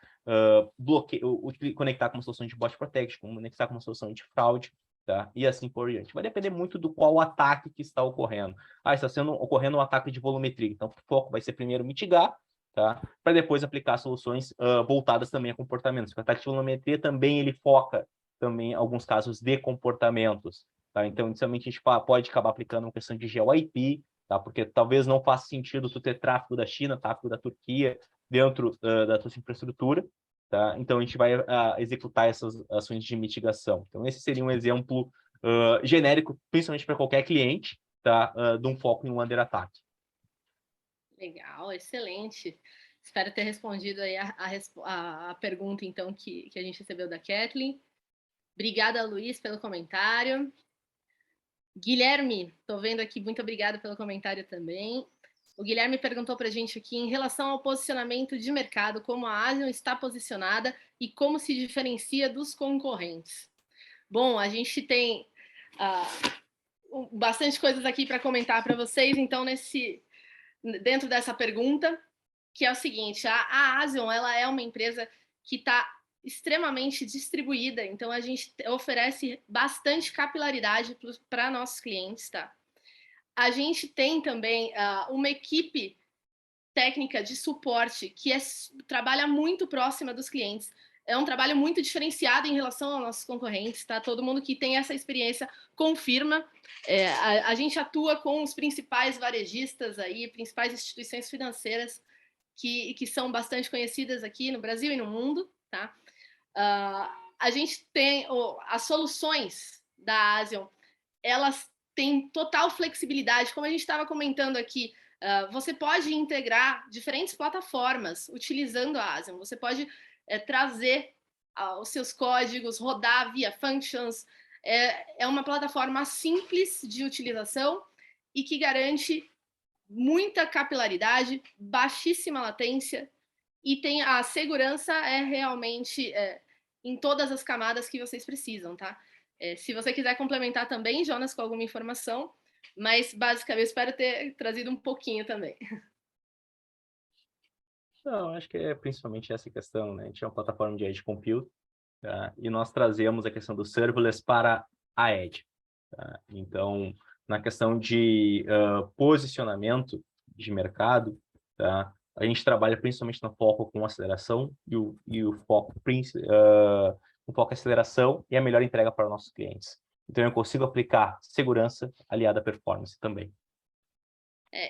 conectar com uma solução de bot protection, conectar com uma solução de fraude, tá? E assim por diante. Vai depender muito do qual ataque que está ocorrendo. Está ocorrendo um ataque de volumetria, então o foco vai ser primeiro mitigar, tá? Para depois aplicar soluções voltadas também a comportamentos. O ataque de volumetria também ele foca também em alguns casos de comportamentos, tá? Então, inicialmente, a gente pode acabar aplicando uma questão de GeoIP, tá? Porque talvez não faça sentido tu ter tráfego da China, tráfego da Turquia dentro da tua infraestrutura, tá? Então, a gente vai executar essas ações de mitigação. Então, esse seria um exemplo genérico, principalmente para qualquer cliente, tá? De um foco em um under ataque. Legal, excelente. Espero ter respondido aí a pergunta, então, que a gente recebeu da Kathleen. Obrigada, Luiz, pelo comentário. Guilherme, estou vendo aqui, muito obrigada pelo comentário também. O Guilherme perguntou para a gente aqui, em relação ao posicionamento de mercado, como a Asian está posicionada e como se diferencia dos concorrentes. Bom, a gente tem bastante coisas aqui para comentar para vocês, então, dentro dessa pergunta, que é o seguinte, a Asian, ela é uma empresa que está extremamente distribuída, então a gente oferece bastante capilaridade para nossos clientes, tá? A gente tem também uma equipe técnica de suporte que trabalha muito próxima dos clientes. É um trabalho muito diferenciado em relação aos nossos concorrentes, tá? Todo mundo que tem essa experiência confirma. A gente atua com os principais varejistas aí, principais instituições financeiras que são bastante conhecidas aqui no Brasil e no mundo, tá? A gente tem as soluções da Asian, elas têm total flexibilidade, como a gente estava comentando aqui. Você pode integrar diferentes plataformas utilizando a Asian. Você pode trazer os seus códigos, rodar via functions. É uma plataforma simples de utilização e que garante muita capilaridade, baixíssima latência e tem a segurança realmente em todas as camadas que vocês precisam, tá? Se você quiser complementar também, Jonas, com alguma informação, mas basicamente eu espero ter trazido um pouquinho também. Não, acho que é principalmente essa questão, né? A gente é uma plataforma de Edge Compute, tá? E nós trazemos a questão do serverless para a Edge. Tá? Então, na questão de posicionamento de mercado, tá? A gente trabalha principalmente no foco com aceleração e o foco em aceleração e a melhor entrega para nossos clientes. Então, eu consigo aplicar segurança aliada à performance também.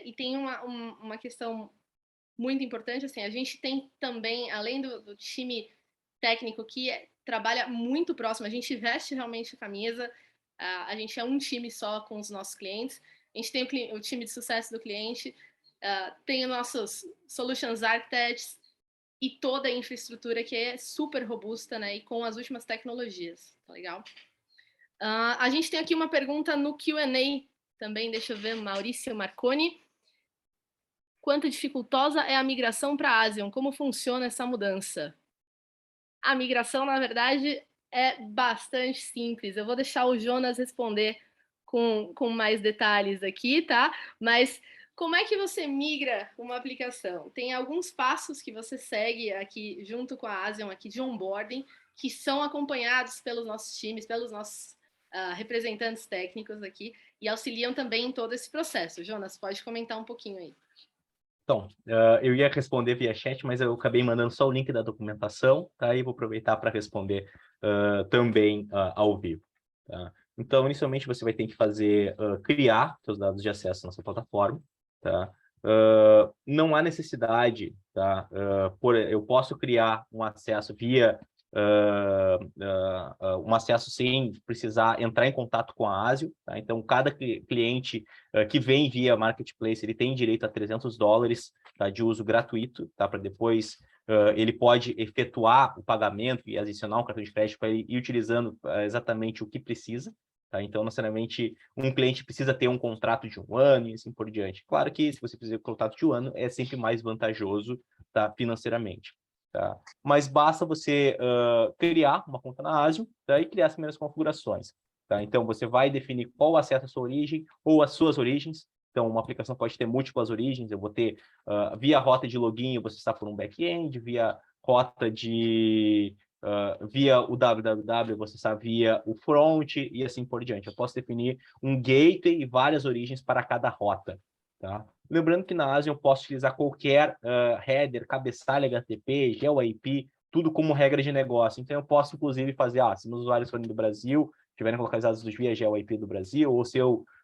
E tem uma questão muito importante, assim, a gente tem também, além do time técnico que trabalha muito próximo, a gente veste realmente a camisa, a gente é um time só com os nossos clientes, a gente tem o time de sucesso do cliente, tem os nossos Solutions Architects, e toda a infraestrutura que é super robusta, né, e com as últimas tecnologias, tá legal? A gente tem aqui uma pergunta no Q&A também, deixa eu ver, Maurício Marconi. Quanto dificultosa é a migração para a Asian? Como funciona essa mudança? A migração, na verdade, é bastante simples. Eu vou deixar o Jonas responder com mais detalhes aqui, tá? Mas como é que você migra uma aplicação? Tem alguns passos que você segue aqui junto com a Asian, aqui de onboarding, que são acompanhados pelos nossos times, pelos nossos representantes técnicos aqui, e auxiliam também em todo esse processo. Jonas, pode comentar um pouquinho aí. Então, eu ia responder via chat, mas eu acabei mandando só o link da documentação, tá? E vou aproveitar para responder também ao vivo. Tá? Então, inicialmente, você vai ter que criar seus dados de acesso na sua plataforma. Tá? Não há necessidade, tá? Eu posso criar um acesso via um acesso sem precisar entrar em contato com a Asio. Tá? Então, cada cliente que vem via Marketplace, ele tem direito a $300, tá, de uso gratuito, tá, para depois ele pode efetuar o pagamento e adicionar um cartão de crédito para ir utilizando exatamente o que precisa. Tá? Então, necessariamente, um cliente precisa ter um contrato de 1 ano e assim por diante. Claro que, se você precisa de um contrato de 1 ano, é sempre mais vantajoso, tá, financeiramente. Tá? Mas basta você criar uma conta na Asio, tá? E criar as primeiras configurações. Tá? Então, você vai definir qual acesso à sua origem ou as suas origens. Então, uma aplicação pode ter múltiplas origens. Eu vou ter, via rota de login, você está por um back-end, via rota de... via o www, você está via o front e assim por diante. Eu posso definir um gateway e várias origens para cada rota. Tá? Lembrando que na Asio eu posso utilizar qualquer header, cabeçalho HTTP, GeoIP, tudo como regra de negócio. Então, eu posso, inclusive, fazer, se meus usuários forem do Brasil, tiverem localizados via GeoIP do Brasil, ou se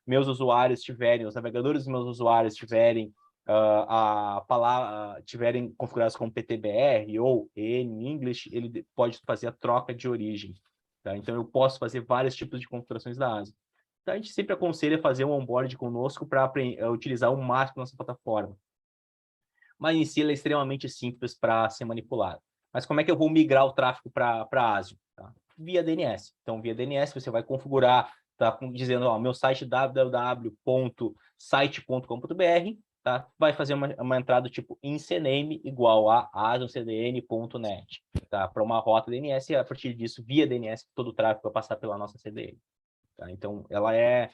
meus usuários tiverem, os navegadores dos meus usuários tiverem a palavra, tiverem configurados como PTBR ou EN English, ele pode fazer a troca de origem. Tá? Então, eu posso fazer vários tipos de configurações da Asio. Então, a gente sempre aconselha fazer um onboard conosco para utilizar o máximo da nossa plataforma. Mas em si, ela é extremamente simples para ser manipulada. Mas como é que eu vou migrar o tráfego para a Asio? Tá? Via DNS. Então, via DNS, você vai configurar, tá, dizendo, meu site www.site.com.br, tá? Vai fazer uma entrada tipo incename igual a asiancdn.net, tá? Para uma rota DNS, e a partir disso, via DNS, todo o tráfego vai passar pela nossa CDN. Tá? Então, ela é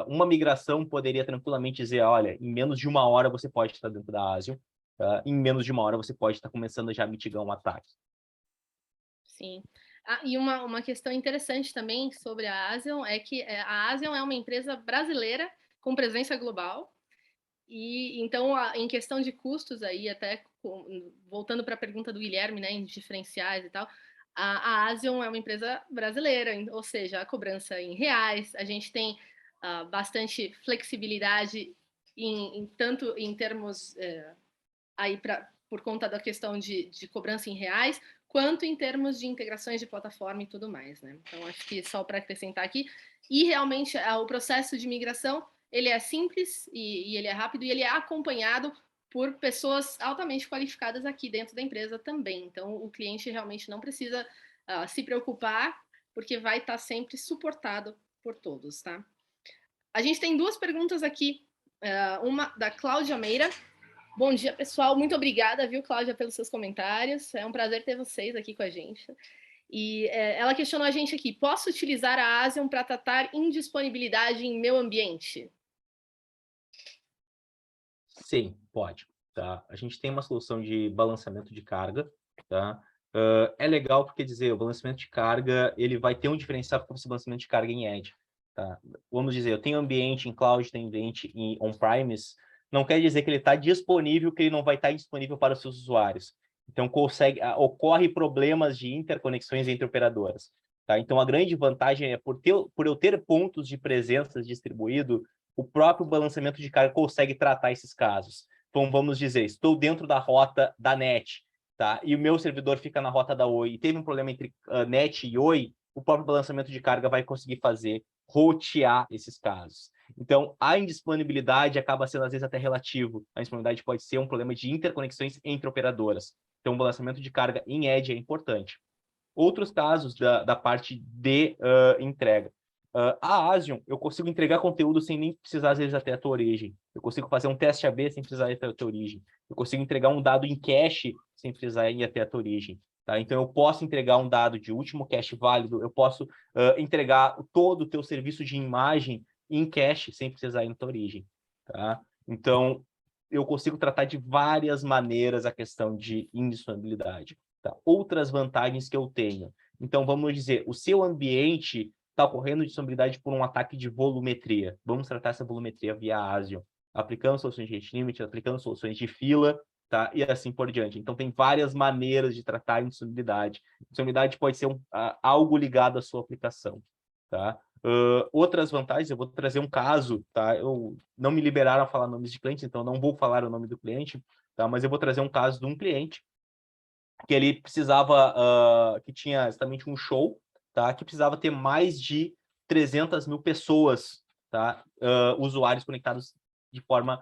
uma migração, poderia tranquilamente dizer, olha, em menos de 1 hora você pode estar dentro da Asio, em menos de 1 hora você pode estar começando já a mitigar um ataque. Sim. E uma questão interessante também sobre a Asian é que a Asian é uma empresa brasileira com presença global. E então, em questão de custos aí, até voltando para a pergunta do Guilherme, né, em diferenciais e tal, a Asian é uma empresa brasileira, ou seja, a cobrança em reais, a gente tem bastante flexibilidade tanto em termos aí por conta da questão de cobrança em reais, quanto em termos de integrações de plataforma e tudo mais, né? Então, acho que só para acrescentar aqui. E realmente o processo de migração, ele é simples e ele é rápido e ele é acompanhado por pessoas altamente qualificadas aqui dentro da empresa também. Então, o cliente realmente não precisa se preocupar, porque vai estar sempre suportado por todos, tá? A gente tem 2 perguntas aqui. Uma da Cláudia Meira. Bom dia, pessoal. Muito obrigada, viu, Cláudia, pelos seus comentários. É um prazer ter vocês aqui com a gente. E ela questionou a gente aqui: posso utilizar a Asian para tratar indisponibilidade em meu ambiente? Sim, pode. Tá? A gente tem uma solução de balanceamento de carga. Tá? É legal porque o balanceamento de carga ele vai ter um diferencial com esse balanceamento de carga em edge. Tá? Vamos dizer, eu tenho ambiente em cloud, tenho ambiente em on-premise, não quer dizer que ele está disponível, que ele não vai estar disponível para os seus usuários. Então, ocorre problemas de interconexões entre operadoras. Tá? Então, a grande vantagem é por eu ter pontos de presença distribuído, o próprio balanceamento de carga consegue tratar esses casos. Então, vamos dizer, estou dentro da rota da NET, tá? E o meu servidor fica na rota da Oi, e teve um problema entre NET e Oi, o próprio balanceamento de carga vai conseguir rotear esses casos. Então, a indisponibilidade acaba sendo, às vezes, até relativo. A indisponibilidade pode ser um problema de interconexões entre operadoras. Então, o balanceamento de carga em edge é importante. Outros casos da parte de entrega. A Asion, eu consigo entregar conteúdo sem nem precisar, às vezes, até a tua origem. Eu consigo fazer um teste AB sem precisar ir até a tua origem. Eu consigo entregar um dado em cache sem precisar ir até a tua origem. Tá? Então, eu posso entregar um dado de último cache válido, eu posso entregar todo o teu serviço de imagem em cache sem precisar ir na tua origem. Tá? Então, eu consigo tratar de várias maneiras a questão de indisponibilidade. Tá? Outras vantagens que eu tenho. Então, vamos dizer, o seu ambiente está ocorrendo disponibilidade por um ataque de volumetria. Vamos tratar essa volumetria via ASIO, aplicando soluções de rate limit, aplicando soluções de fila, tá? E assim por diante. Então, tem várias maneiras de tratar a indisponibilidade. Indisponibilidade pode ser algo ligado à sua aplicação. Tá? Outras vantagens, eu vou trazer um caso, tá? Eu não me liberaram a falar nomes de clientes, então não vou falar o nome do cliente, tá? Mas eu vou trazer um caso de um cliente que ele precisava, que tinha exatamente um show, tá? Que precisava ter mais de 300 mil pessoas, tá? Usuários conectados de forma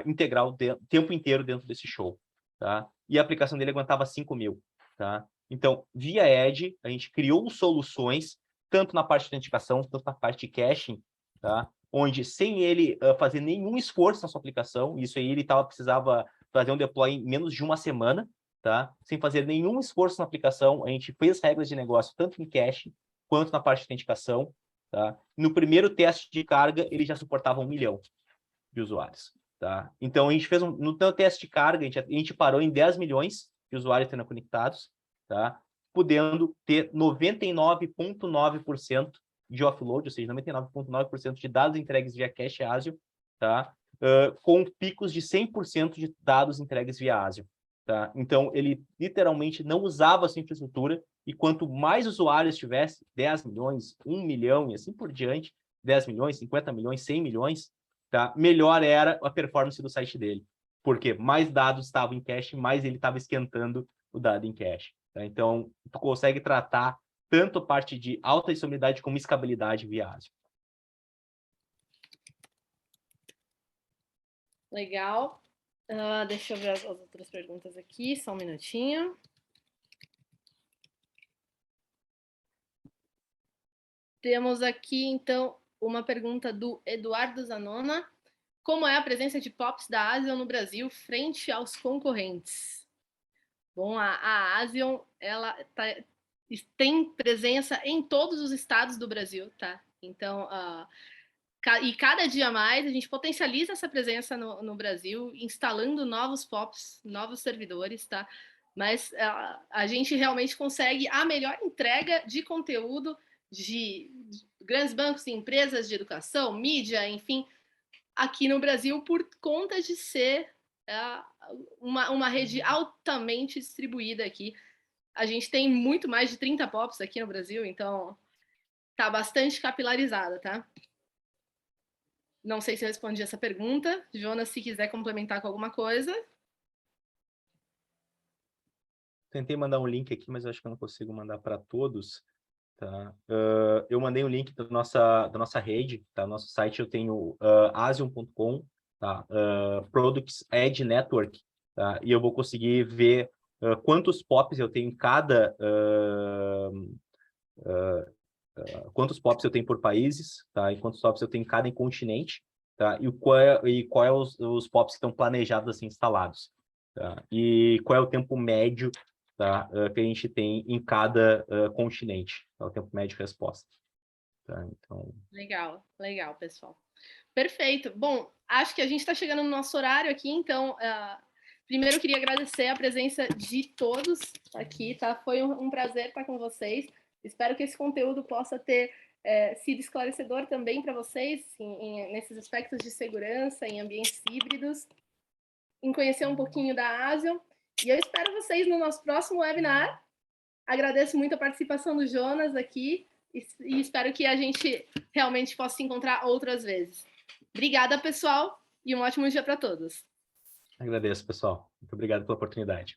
integral, o tempo inteiro dentro desse show, tá? E a aplicação dele aguentava 5 mil, tá? Então, via Edge, a gente criou soluções, tanto na parte de autenticação, tanto na parte de caching, tá? Onde, sem ele fazer nenhum esforço na sua aplicação, isso aí ele precisava fazer um deploy em menos de uma semana, tá? Sem fazer nenhum esforço na aplicação, a gente fez regras de negócio tanto em cache quanto na parte de autenticação, tá? No primeiro teste de carga, ele já suportava 1 milhão de usuários, tá? Então, a gente fez no teste de carga, a gente parou em 10 milhões de usuários tendo conectados, tá? Podendo ter 99,9% de offload, ou seja, 99,9% de dados entregues via cache ASIO, tá? Com picos de 100% de dados entregues via ASIO. Tá? Então, ele literalmente não usava essa infraestrutura, e quanto mais usuários tivesse, 10 milhões, 1 milhão e assim por diante, 10 milhões, 50 milhões, 100 milhões, tá? Melhor era a performance do site dele. Porque mais dados estavam em cache, mais ele estava esquentando o dado em cache. Tá? Então, tu consegue tratar tanto a parte de alta disponibilidade como escalabilidade via ASIO. Legal. Deixa eu ver as outras perguntas aqui, só um minutinho. Temos aqui, então, uma pergunta do Eduardo Zanona. Como é a presença de POPs da Asion no Brasil frente aos concorrentes? Bom, a Asion, ela tem presença em todos os estados do Brasil, tá? Então, e cada dia mais a gente potencializa essa presença no Brasil, instalando novos POPs, novos servidores, tá? Mas a gente realmente consegue a melhor entrega de conteúdo de grandes bancos e empresas de educação, mídia, enfim, aqui no Brasil por conta de ser uma rede altamente distribuída aqui. A gente tem muito mais de 30 POPs aqui no Brasil, então tá bastante capilarizada, tá? Não sei se eu respondi essa pergunta. Jonas, se quiser complementar com alguma coisa. Tentei mandar um link aqui, mas eu acho que eu não consigo mandar para todos. Tá? Eu mandei um link da nossa rede, tá? Nosso site eu tenho asion.com, tá? Products Edge Network, tá? E eu vou conseguir ver quantos POPs eu tenho em cada... quantos POPs eu tenho por países, tá? E quantos POPs eu tenho em cada continente, tá? E qual é os POPs que estão planejados a ser instalados, tá? E qual é o tempo médio, tá? Que a gente tem em cada continente, tá? O tempo médio de resposta. Tá? Então... Legal, pessoal. Perfeito. Bom, acho que a gente está chegando no nosso horário aqui, então, primeiro eu queria agradecer a presença de todos aqui, tá? Foi um prazer estar com vocês. Espero que esse conteúdo possa ter sido esclarecedor também para vocês nesses aspectos de segurança, em ambientes híbridos, em conhecer um pouquinho da Asion. E eu espero vocês no nosso próximo webinar. Agradeço muito a participação do Jonas aqui e espero que a gente realmente possa se encontrar outras vezes. Obrigada, pessoal, e um ótimo dia para todos. Agradeço, pessoal. Muito obrigado pela oportunidade.